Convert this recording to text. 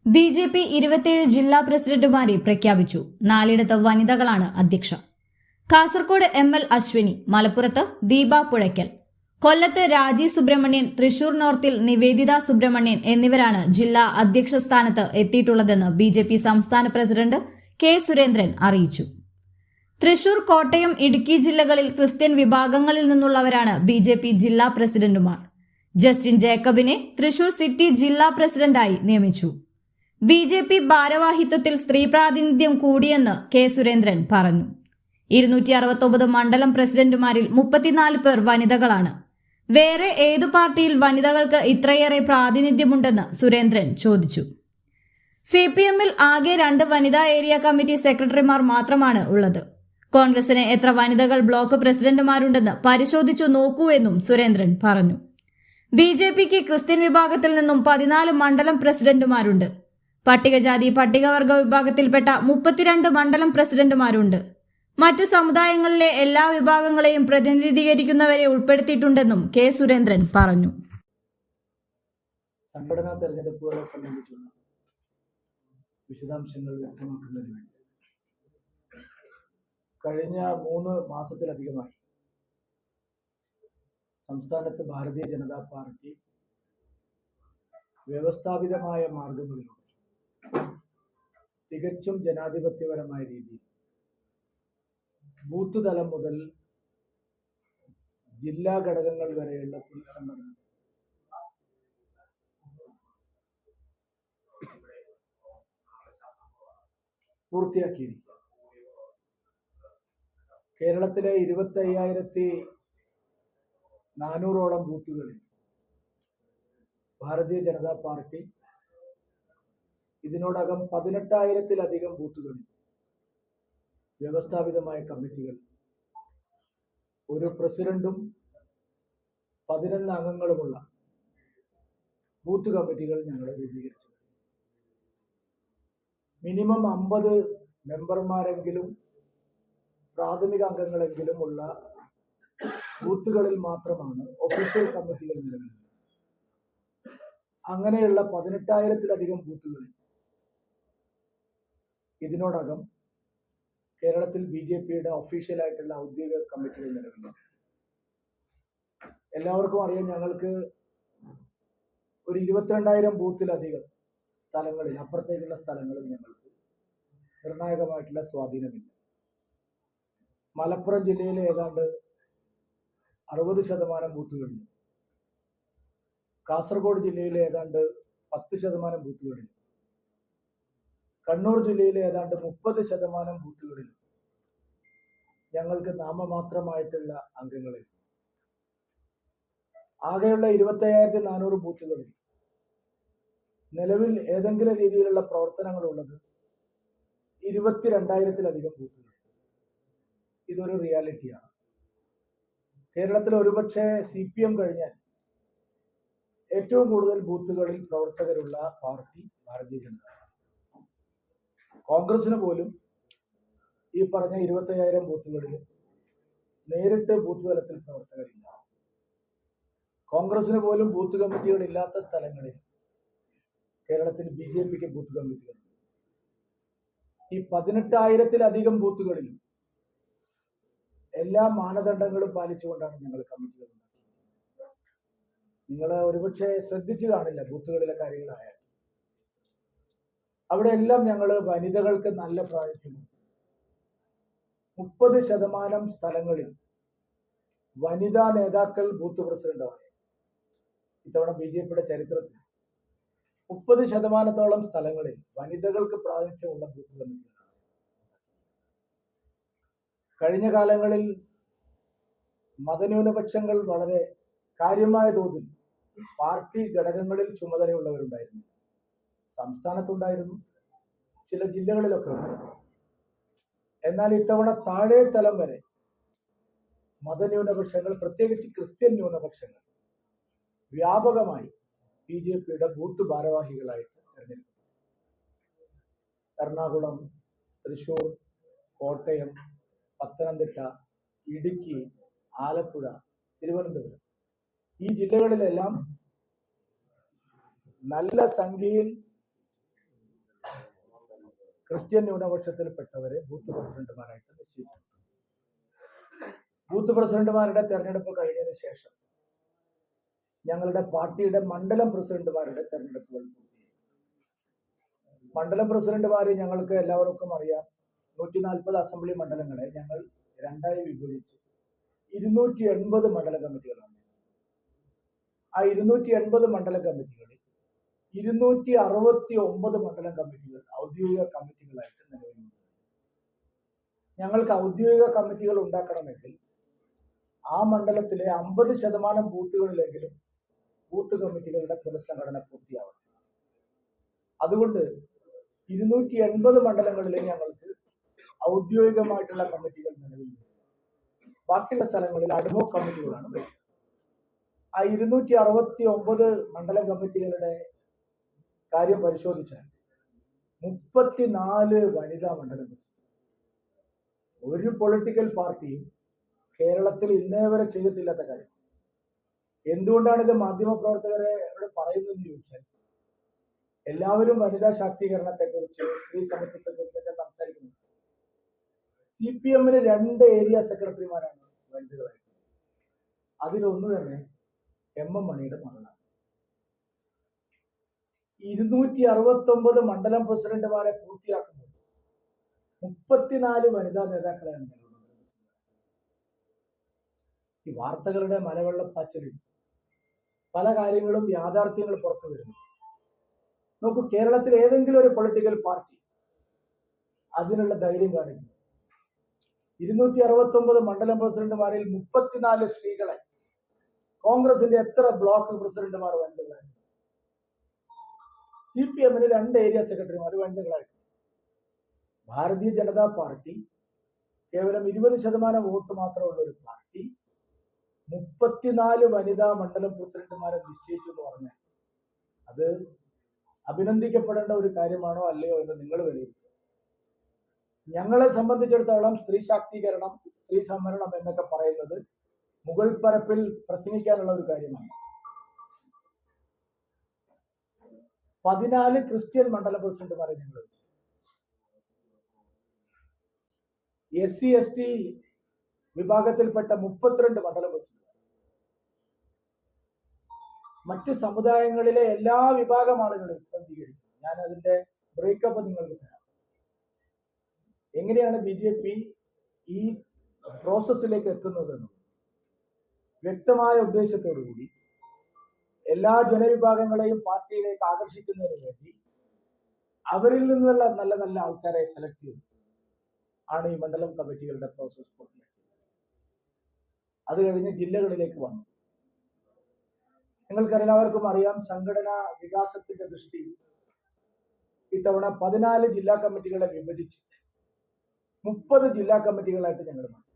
BJP 27 ജില്ലാ പ്രസിഡന്റുമാരെ പ്രഖ്യാപിച്ചു. 4 വനിതകളാണ് അധ്യക്ഷ. കാസർകോട് ML അശ്വിനി, മലപ്പുറത്ത് ദീപ പുഴയ്ക്കൽ, കൊല്ലത്ത് രാജി സുബ്രഹ്മണ്യൻ, തൃശൂർ നോർത്തിൽ നിവേദിത സുബ്രഹ്മണ്യൻ എന്നിവരാണ് ജില്ലാ അധ്യക്ഷ സ്ഥാനത്ത് എത്തിയിട്ടുള്ളതെന്ന് BJP സംസ്ഥാന പ്രസിഡന്റ് K. സുരേന്ദ്രൻ അറിയിച്ചു. തൃശൂർ, കോട്ടയം, ഇടുക്കി ജില്ലകളിൽ ക്രിസ്ത്യൻ വിഭാഗങ്ങളിൽ നിന്നുള്ളവരാണ് BJP ജില്ലാ പ്രസിഡന്റുമാർ. ജസ്റ്റിൻ ജേക്കബിനെ തൃശൂർ സിറ്റി ജില്ലാ പ്രസിഡന്റായി നിയമിച്ചു. BJP ഭാരവാഹിത്വത്തിൽ സ്ത്രീ പ്രാതിനിധ്യം കൂടിയെന്ന് K. സുരേന്ദ്രൻ പറഞ്ഞു. 269 മണ്ഡലം പ്രസിഡന്റുമാരിൽ 34 പേർ വനിതകളാണ്. വേറെ ഏതു പാർട്ടിയിൽ വനിതകൾക്ക് ഇത്രയേറെ പ്രാതിനിധ്യമുണ്ടെന്ന് സുരേന്ദ്രൻ ചോദിച്ചു. CPM-ൽ ആകെ 2 വനിതാ ഏരിയ കമ്മിറ്റി സെക്രട്ടറിമാർ മാത്രമാണ് ഉള്ളത്. കോൺഗ്രസിന് എത്ര വനിതകൾ ബ്ലോക്ക് പ്രസിഡന്റുമാരുണ്ടെന്ന് പരിശോധിച്ചു നോക്കൂ എന്നും സുരേന്ദ്രൻ പറഞ്ഞു. BJPക്ക് ക്രിസ്ത്യൻ വിഭാഗത്തിൽ നിന്നും 14 മണ്ഡലം പ്രസിഡന്റുമാരുണ്ട്. പട്ടികജാതി പട്ടികവർഗ വിഭാഗത്തിൽപ്പെട്ട 32 മണ്ഡലം പ്രസിഡന്റുമാരുണ്ട്. മറ്റു സമുദായങ്ങളിലെ എല്ലാ വിഭാഗങ്ങളെയും പ്രതിനിധീകരിക്കുന്നവരെ ഉൾപ്പെടുത്തിയിട്ടുണ്ടെന്നും K. സുരേന്ദ്രൻ പറഞ്ഞു. സംഘടനാ തെരഞ്ഞെടുപ്പുകളെ സംബന്ധിച്ചുള്ള വിശദാംശങ്ങൾ വ്യക്തമാക്കുന്നതിന് വേണ്ടി കഴിഞ്ഞ 3 മാസത്തിലധികമായി സംസ്ഥാനത്ത് ഭാരതീയ ജനതാ പാർട്ടി വ്യവസ്ഥാപിതമായ മാർഗങ്ങളിലൂടെ തികച്ചും ജനാധിപത്യപരമായ രീതിയിൽ ബൂത്ത് തലം മുതൽ ജില്ലാ ഘടകങ്ങൾ വരെയുള്ള പുനഃസംഘടന പൂർത്തിയാക്കിയിരിക്കുക. കേരളത്തിലെ 25,400ഓളം ബൂത്തുകളിൽ ഭാരതീയ ജനതാ പാർട്ടി ഇതിനോടകം 18,000-ലധികം ബൂത്തുകളിൽ വ്യവസ്ഥാപിതമായ കമ്മിറ്റികൾ, ഒരു പ്രസിഡന്റും 11 അംഗങ്ങളുമുള്ള ബൂത്ത് കമ്മിറ്റികൾ ഞങ്ങൾ രൂപീകരിച്ചു. മിനിമം 50 മെമ്പർമാരെങ്കിലും പ്രാഥമിക അംഗങ്ങളെങ്കിലും ഉള്ള ബൂത്തുകളിൽ മാത്രമാണ് ഒഫീഷ്യൽ കമ്മിറ്റികൾ നിലവിലുള്ളത്. അങ്ങനെയുള്ള 18,000-ലധികം ബൂത്തുകളിൽ ഇതിനോടകം കേരളത്തിൽ BJPയുടെ ഒഫീഷ്യലായിട്ടുള്ള ഔദ്യോഗിക കമ്മിറ്റികൾ നിലവിലുണ്ട്. എല്ലാവർക്കും അറിയാം, ഞങ്ങൾക്ക് ഒരു 22,000 ബൂത്തിലധികം സ്ഥലങ്ങളിൽ, അപ്പുറത്തേക്കുള്ള സ്ഥലങ്ങളിൽ ഞങ്ങൾക്ക് നിർണായകമായിട്ടുള്ള സ്വാധീനമില്ല. മലപ്പുറം ജില്ലയിലെ ഏതാണ്ട് 60% ബൂത്തുകളിൽ, കാസർഗോഡ് ജില്ലയിലെ ഏതാണ്ട് 10% ബൂത്തുകളിൽ, കണ്ണൂർ ജില്ലയിലെ ഏതാണ്ട് 30% ബൂത്തുകളിൽ ഞങ്ങൾക്ക് നാമമാത്രമായിട്ടുള്ള അംഗങ്ങളിൽ, ആകെയുള്ള 25,400 ബൂത്തുകളിൽ നിലവിൽ ഏതെങ്കിലും രീതിയിലുള്ള പ്രവർത്തനങ്ങളുള്ളത് 22,000-ലധികം ബൂത്തുകൾ. ഇതൊരു റിയാലിറ്റിയാണ്. കേരളത്തിൽ ഒരുപക്ഷെ CPM കഴിഞ്ഞാൽ ഏറ്റവും കൂടുതൽ ബൂത്തുകളിൽ പ്രവർത്തകരുള്ള പാർട്ടി ഭാരതീയ ജനതാ. കോൺഗ്രസിന് പോലും ഈ പറഞ്ഞ 25,000 ബൂത്തുകളിൽ നേരിട്ട് ബൂത്ത് തലത്തിൽ പ്രവർത്തകരില്ല. കോൺഗ്രസിന് പോലും ബൂത്ത് കമ്മിറ്റികൾ ഇല്ലാത്ത സ്ഥലങ്ങളിൽ കേരളത്തിൽ BJPക്ക് ബൂത്ത് കമ്മിറ്റികൾ. ഈ 18,000-ലധികം ബൂത്തുകളിൽ എല്ലാ മാനദണ്ഡങ്ങളും പാലിച്ചുകൊണ്ടാണ് ഞങ്ങൾ കമ്മിറ്റികൾ ഉണ്ടാക്കിയത്. നിങ്ങൾ ഒരുപക്ഷെ ശ്രദ്ധിച്ചു കാണില്ല ബൂത്തുകളിലെ കാര്യങ്ങളായാലും. അവിടെ എല്ലാം ഞങ്ങൾ വനിതകൾക്ക് നല്ല പ്രാതിനിധ്യമുണ്ട്. 30% സ്ഥലങ്ങളിൽ വനിതാ നേതാക്കൾ ബൂത്ത് പ്രസിഡന്റാണ്. ഇത്തവണ BJPയുടെ ചരിത്രത്തിൽ 30%-ഓളം സ്ഥലങ്ങളിൽ വനിതകൾക്ക് പ്രാതിനിധ്യമുള്ള ബൂത്ത് കമ്മിറ്റികളാണ്. കഴിഞ്ഞ കാലങ്ങളിൽ മതന്യൂനപക്ഷങ്ങൾ വളരെ കാര്യമായ തോതിൽ പാർട്ടി ഘടകങ്ങളിൽ ചുമതലയുള്ളവരുണ്ടായിരുന്നു. സംസ്ഥാനത്തുണ്ടായിരുന്നു, ചില ജില്ലകളിലൊക്കെ ഉണ്ടായിരുന്നു. എന്നാൽ ഇത്തവണ താഴെ തലം വരെ മതന്യൂനപക്ഷങ്ങൾ, പ്രത്യേകിച്ച് ക്രിസ്ത്യൻ ന്യൂനപക്ഷങ്ങൾ വ്യാപകമായി BJPയുടെ ബൂത്ത് ഭാരവാഹികളായിട്ട് തെരഞ്ഞെടുത്തു. എറണാകുളം, തൃശൂർ, കോട്ടയം, പത്തനംതിട്ട, ഇടുക്കി, ആലപ്പുഴ, തിരുവനന്തപുരം, ഈ ജില്ലകളിലെല്ലാം നല്ല സംഖ്യയിൽ ക്രിസ്ത്യൻ ന്യൂനപക്ഷത്തിൽപ്പെട്ടവരെ ബൂത്ത് പ്രസിഡന്റുമാരായിട്ട് നിശ്ചയിച്ചു. ബൂത്ത് പ്രസിഡന്റുമാരുടെ തെരഞ്ഞെടുപ്പ് കഴിഞ്ഞതിന് ശേഷം ഞങ്ങളുടെ പാർട്ടിയുടെ മണ്ഡലം പ്രസിഡന്റുമാരുടെ തെരഞ്ഞെടുപ്പുകൾ പൂർത്തിയായി. മണ്ഡലം പ്രസിഡന്റുമാരെ ഞങ്ങൾക്ക് എല്ലാവർക്കും അറിയാം. 140 അസംബ്ലി മണ്ഡലങ്ങളെ ഞങ്ങൾ രണ്ടായി വിഭജിച്ച് 280 മണ്ഡല കമ്മിറ്റികളാണ്. ആ 280 മണ്ഡല കമ്മിറ്റികളിൽ 269 മണ്ഡലം കമ്മിറ്റികൾ ഔദ്യോഗിക കമ്മിറ്റികളായിട്ട് നിലവിലുണ്ട്. ഞങ്ങൾക്ക് ഔദ്യോഗിക കമ്മിറ്റികൾ ഉണ്ടാക്കണമെങ്കിൽ ആ മണ്ഡലത്തിലെ 50% ബൂത്തുകളിലെങ്കിലും ബൂത്ത് കമ്മിറ്റികളുടെ പുനഃസംഘടന പൂർത്തിയാവണം. അതുകൊണ്ട് 280 മണ്ഡലങ്ങളിലെ ഞങ്ങൾക്ക് ഔദ്യോഗികമായിട്ടുള്ള കമ്മിറ്റികൾ നിലവിലുണ്ട്. ബാക്കിയുള്ള സ്ഥലങ്ങളിൽ അഡ്ഹോക് കമ്മിറ്റികളാണ് വരുന്നത്. ആ 269 മണ്ഡലം കമ്മിറ്റികളുടെ കാര്യം പരിശോധിച്ചാൽ 34 വനിതാ മണ്ഡലം പ്രസിഡന്റ്. ഒരു പൊളിറ്റിക്കൽ പാർട്ടിയും കേരളത്തിൽ ഇന്നേ വരെ ചെയ്തിട്ടില്ലാത്ത കാര്യം. എന്തുകൊണ്ടാണ് ഇത് മാധ്യമപ്രവർത്തകരെ ഇവിടെ പറയുന്നതെന്ന് ചോദിച്ചാൽ, എല്ലാവരും വനിതാ ശാക്തീകരണത്തെക്കുറിച്ച്, സ്ത്രീ സമത്വത്തെക്കുറിച്ചൊക്കെ സംസാരിക്കുന്നു. CPM-ന് 2 ഏരിയ സെക്രട്ടറിമാരാണ് വനിതകളായിട്ട്. അതിലൊന്ന് തന്നെ MM മണിയുടെ മകളാണ്. 269 മണ്ഡലം പ്രസിഡന്റുമാരെ പൂർത്തിയാക്കുമ്പോൾ 34 വനിതാ നേതാക്കളാണ് നിലവിലുള്ളത്. ഈ വാർത്തകളുടെ മലവെള്ളപ്പാച്ചിലിൽ പല കാര്യങ്ങളും യാഥാർത്ഥ്യങ്ങൾ പുറത്തു വരുന്നു. നോക്കൂ, കേരളത്തിൽ ഏതെങ്കിലും ഒരു പൊളിറ്റിക്കൽ പാർട്ടി അതിനുള്ള ധൈര്യം കാണിക്കുന്നു. 269 മണ്ഡലം പ്രസിഡന്റുമാരിൽ 34 സ്ത്രീകളെ കോൺഗ്രസിന്റെ എത്ര ബ്ലോക്ക് പ്രസിഡന്റുമാർ വനിതകളായിരുന്നു? CPM-ന് 2 ഏരിയ സെക്രട്ടറിമാർ വനിതകളായിരുന്നു. ഭാരതീയ ജനതാ പാർട്ടി കേവലം 20% വോട്ട് മാത്രമുള്ള ഒരു പാർട്ടി 34 വനിതാ മണ്ഡലം പ്രസിഡന്റുമാരെ നിശ്ചയിച്ചു എന്ന് പറഞ്ഞാൽ അത് അഭിനന്ദിക്കപ്പെടേണ്ട ഒരു കാര്യമാണോ അല്ലയോ എന്ന് നിങ്ങൾ വിലയിരുത്തുക. ഞങ്ങളെ സംബന്ധിച്ചിടത്തോളം സ്ത്രീ ശാക്തീകരണം, സ്ത്രീ സംവരണം എന്നൊക്കെ പറയുന്നത് മുകൾ പരപ്പിൽ പ്രസംഗിക്കാനുള്ള ഒരു കാര്യമാണ്. 14 ക്രിസ്ത്യൻ മണ്ഡല പ്രസിഡന്റുമാരെ ഞങ്ങൾ വെച്ചു. SC ST വിഭാഗത്തിൽപ്പെട്ട 32 മണ്ഡല പ്രസിഡന്റ്. മറ്റ് സമുദായങ്ങളിലെ എല്ലാ വിഭാഗം ആളുകളെയും പ്രതികരിക്കും. ഞാൻ അതിന്റെ ബ്രേക്കപ്പ് നിങ്ങൾക്ക് തരാം. എങ്ങനെയാണ് BJP ഈ പ്രോസസ്സിലേക്ക് എത്തുന്നതെന്ന് വ്യക്തമായ ഉദ്ദേശത്തോടുകൂടി എല്ലാ ജനവിഭാഗങ്ങളെയും പാർട്ടിയിലേക്ക് ആകർഷിക്കുന്നതിന് വേണ്ടി അവരിൽ നിന്നുള്ള നല്ല നല്ല ആൾക്കാരെ സെലക്ട് ചെയ്തു ആണ് ഈ മണ്ഡലം കമ്മിറ്റികളുടെ പ്രോസസ് പൂർത്തിയാക്കിയത്. അത് കഴിഞ്ഞ് ജില്ലകളിലേക്ക് വന്നു. നിങ്ങൾക്കെല്ലാവർക്കും അറിയാം, സംഘടനാ വികാസത്തിന്റെ ദൃഷ്ടിയിൽ ഇത്തവണ 14 ജില്ലാ കമ്മിറ്റികളെ വിഭജിച്ച് 30 ജില്ലാ കമ്മിറ്റികളായിട്ട് ഞങ്ങൾ മാറ്റി.